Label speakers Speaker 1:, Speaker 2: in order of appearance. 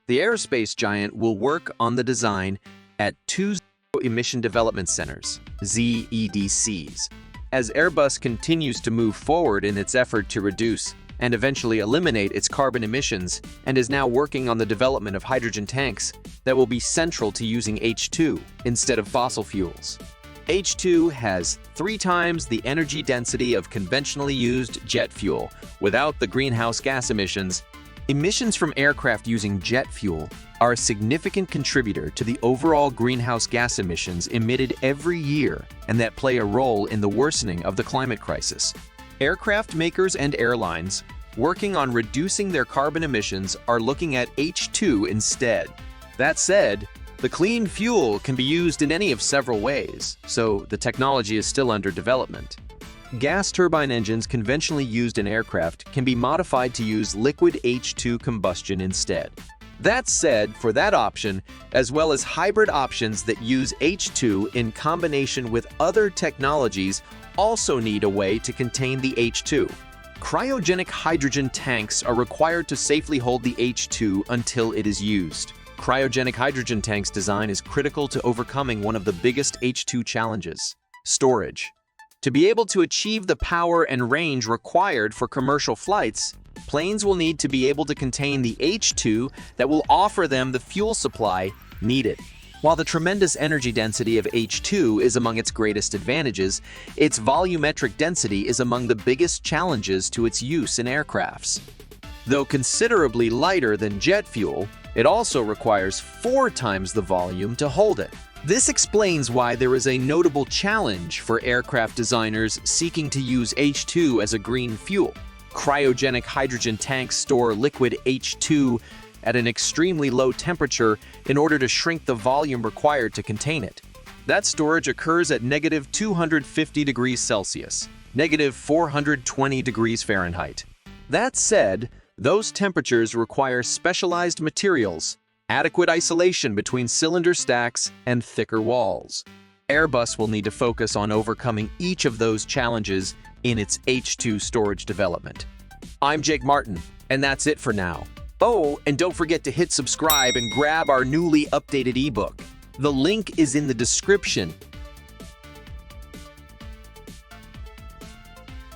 Speaker 1: The aerospace giant will work on the design at two Zero-Emission Development Centers, ZEDCs, as Airbus continues to move forward in its effort to reduce and eventually eliminate its carbon emissions, and is now working on the development of hydrogen tanks that will be central to using H2 instead of fossil fuels. H2 has 3 times the energy density of conventionally used jet fuel without the greenhouse gas emissions. Emissions from aircraft using jet fuel are a significant contributor to the overall greenhouse gas emissions emitted every year, and that play a role in the worsening of the climate crisis. Aircraft makers and airlines working on reducing their carbon emissions are looking at H2 instead. That said, the clean fuel can be used in any of several ways, so the technology is still under development. Gas turbine engines conventionally used in aircraft can be modified to use liquid H2 combustion instead. That said, for that option, as well as hybrid options that use H2 in combination with other technologies, also need a way to contain the H2. Cryogenic hydrogen tanks are required to safely hold the H2 until it is used. Cryogenic hydrogen tanks design is critical to overcoming one of the biggest H2 challenges: storage. To be able to achieve the power and range required for commercial flights, planes will need to be able to contain the H2 that will offer them the fuel supply needed. While the tremendous energy density of H2 is among its greatest advantages, its volumetric density is among the biggest challenges to its use in aircrafts. Though considerably lighter than jet fuel, it also requires 4 times the volume to hold it. This explains why there is a notable challenge for aircraft designers seeking to use H2 as a green fuel. Cryogenic hydrogen tanks store liquid H2 at an extremely low temperature in order to shrink the volume required to contain it. That storage occurs at -250 degrees Celsius, -420 degrees Fahrenheit. That said, those temperatures require specialized materials, adequate isolation between cylinder stacks, and thicker walls. Airbus will need to focus on overcoming each of those challenges in its H2 storage development. I'm Jake Martin, and that's it for now. Oh, and don't forget to hit subscribe and grab our newly updated ebook. The link is in the description,